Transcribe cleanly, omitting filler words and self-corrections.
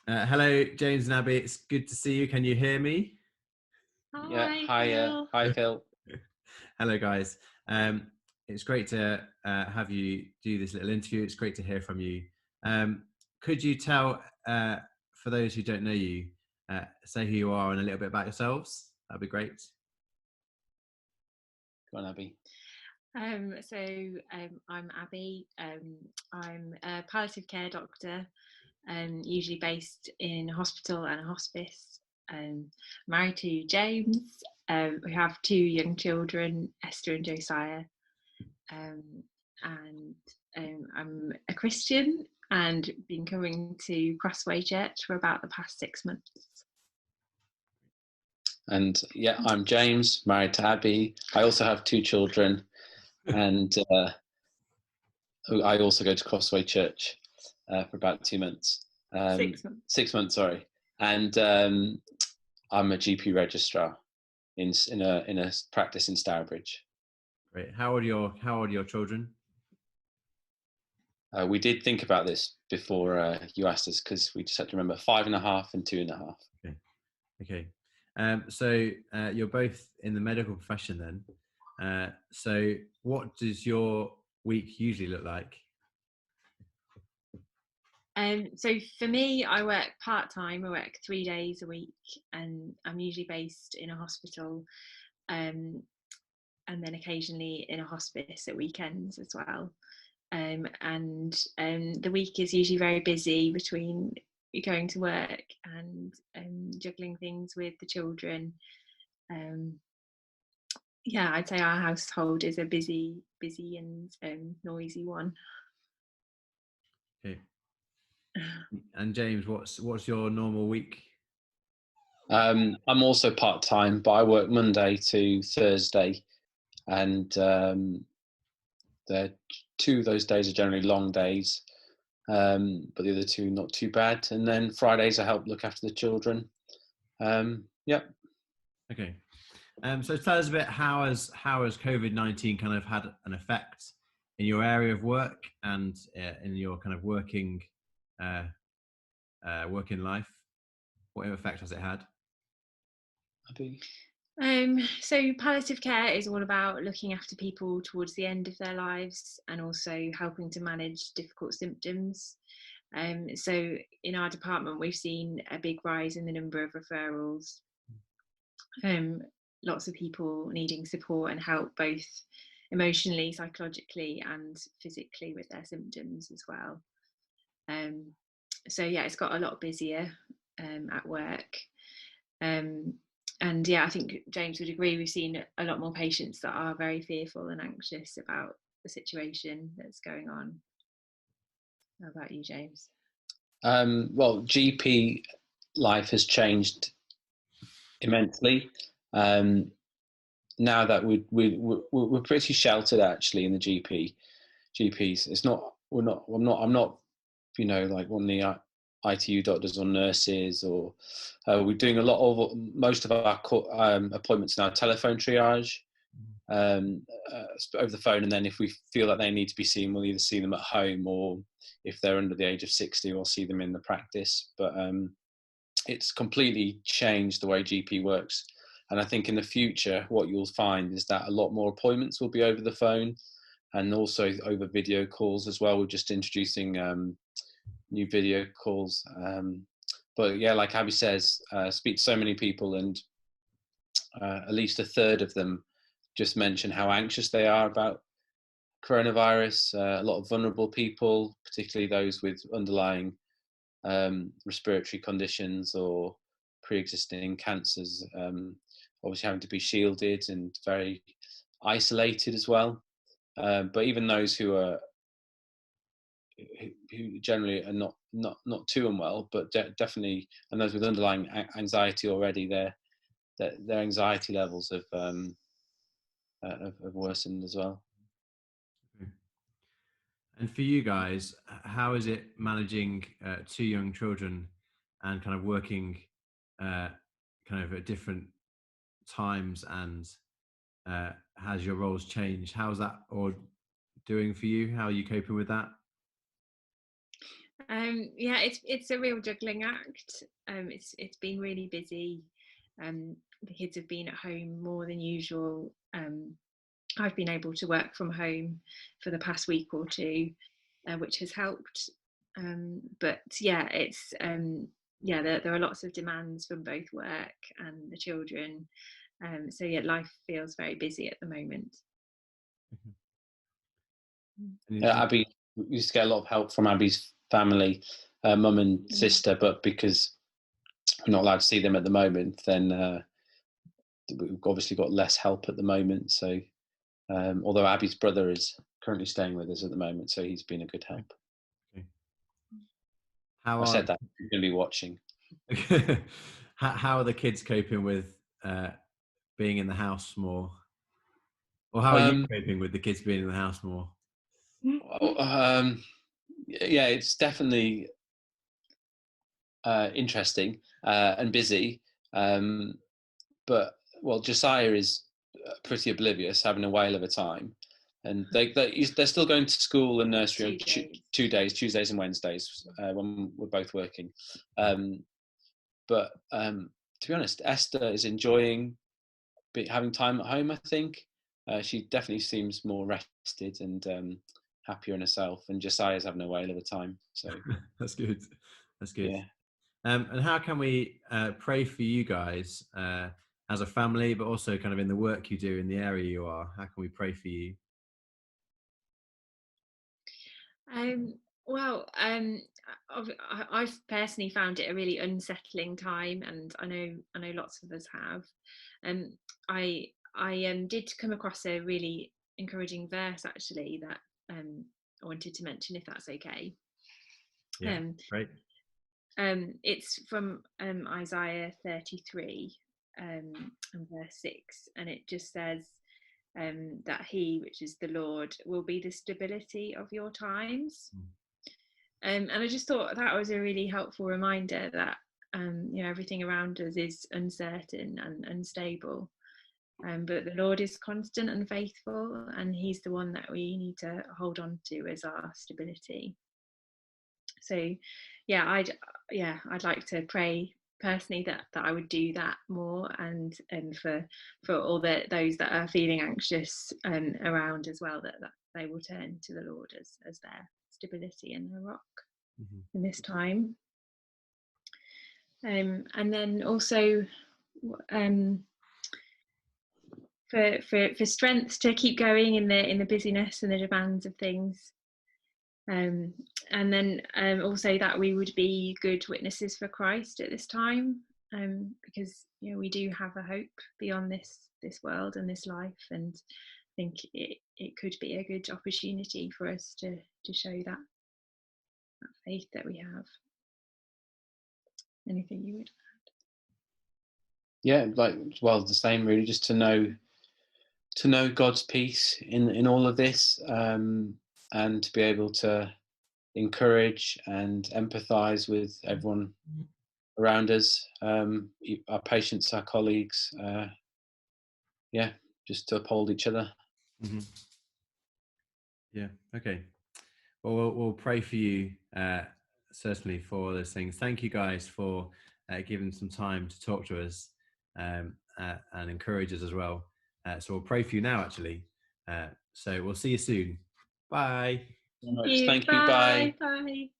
Hello, James and Abi. It's good to see you. Can you hear me? Yeah. Hi, Hi. Phil. Hi, Phil. Hello, guys. It's great to have you do this little interview. It's great to hear from you. Could you tell, for those who don't know you, say who you are and a little bit about yourselves? That'd be great. Go on, Abby. I'm Abby. I'm a palliative care doctor, usually based in a hospital and a hospice. Married to James. We have two young children, Esther and Josiah. Um, and I'm a Christian and been coming to Crossway Church for about the past 6 months. And yeah, I'm James, married to Abby. I also have two children, and I also go to Crossway Church for about 2 months. 6 months. 6 months, sorry. And I'm a GP registrar in a practice in Stourbridge. Great. How old are your children? We did think about this before you asked us, because we just had to remember 5.5 and 2.5. Okay. So you're both in the medical profession then. So what does your week usually look like? So for me, I work part-time. I work 3 days a week, and I'm usually based in a hospital, and then occasionally in a hospice at weekends as well. The week is usually very busy between going to work and juggling things with the children. Yeah, I'd say our household is a busy and noisy one. Okay. And James, what's your normal week? I'm also part-time, but I work Monday to Thursday, and two of those days are generally long days, but the other two not too bad. And then Fridays I help look after the children. Yeah. Okay. So tell us a bit, how has COVID-19 kind of had an effect in your area of work and in your kind of working life? What effect has it had? So palliative care is all about looking after people towards the end of their lives and also helping to manage difficult symptoms. So in our department, we've seen a big rise in the number of referrals. Lots of people needing support and help, both emotionally, psychologically, and physically with their symptoms as well. So yeah, it's got a lot busier at work. And yeah, I think James would agree. We've seen a lot more patients that are very fearful and anxious about the situation that's going on. How about you, James? Well, GP life has changed immensely. Now that we're pretty sheltered actually in the GPs. It's not I'm not like one of the ITU doctors or nurses, or we're doing a lot of most of our appointments now telephone triage over the phone, and then if we feel that they need to be seen, we'll either see them at home, or if they're under the age of 60, we'll see them in the practice. But it's completely changed the way GP works, and I think in the future what you'll find is that a lot more appointments will be over the phone and also over video calls as well. We're just introducing new video calls. But yeah, like Abby says, speak to so many people, and at least a third of them just mention how anxious they are about coronavirus. A lot of vulnerable people, particularly those with underlying respiratory conditions or pre-existing cancers, obviously having to be shielded and very isolated as well. But even those who generally are not too unwell, but definitely, and those with underlying anxiety already, their anxiety levels have worsened as well. And for you guys, how is it managing two young children and kind of working kind of at different times, and has your roles changed? How's that or doing for you? How are you coping with that? Yeah, it's a real juggling act. It's been really busy. The kids have been at home more than usual. I've been able to work from home for the past week or two, which has helped. But yeah, it's yeah, there are lots of demands from both work and the children. So yeah, life feels very busy at the moment. Abby, we used to get a lot of help from Abby's family, mum and sister, but because we're not allowed to see them at the moment, then we've obviously got less help at the moment. So, although Abby's brother is currently staying with us at the moment, so he's been a good help. Okay. How I are said that he's going to be watching. how are the kids coping with being in the house more? Or how are you coping with the kids being in the house more? Yeah, it's definitely interesting and busy. But well, Josiah is pretty oblivious, having a whale of a time, and they're still going to school and nursery on 2 days, Tuesdays and Wednesdays, when we're both working. But to be honest, Esther is enjoying having time at home. I think she definitely seems more rested and happier in herself, and Josiah's having a whale of a time. So That's good. That's good. yeah. And how can we pray for you guys as a family, but also kind of in the work you do in the area you are? How can we pray for you? Well, I've personally found it a really unsettling time, and I know lots of us have. I did come across a really encouraging verse actually that I wanted to mention, if that's okay. Yeah, great. It's from Isaiah 33 and verse 6, and it just says that He, which is the Lord, will be the stability of your times. And I just thought that was a really helpful reminder that everything around us is uncertain and unstable, but the Lord is constant and faithful, and He's the one that we need to hold on to as our stability. So yeah, I'd like to pray personally that I would do that more, and for all those that are feeling anxious around as well, that they will turn to the Lord as their stability and their rock in this time. And then also for strength to keep going in the busyness and the demands of things. And then also that we would be good witnesses for Christ at this time, because we do have a hope beyond this world and this life, and I think it could be a good opportunity for us to show that faith that we have. Anything you would add? Yeah, the same really, just to know God's peace in all of this, and to be able to encourage and empathize with everyone around us, our patients, our colleagues, just to uphold each other. Yeah, okay. Well, we'll pray for you, certainly, for those things. Thank you guys for giving some time to talk to us and encourage us as well. So we'll pray for you now, actually. So we'll see you soon. Bye. Thank you. Bye. Bye.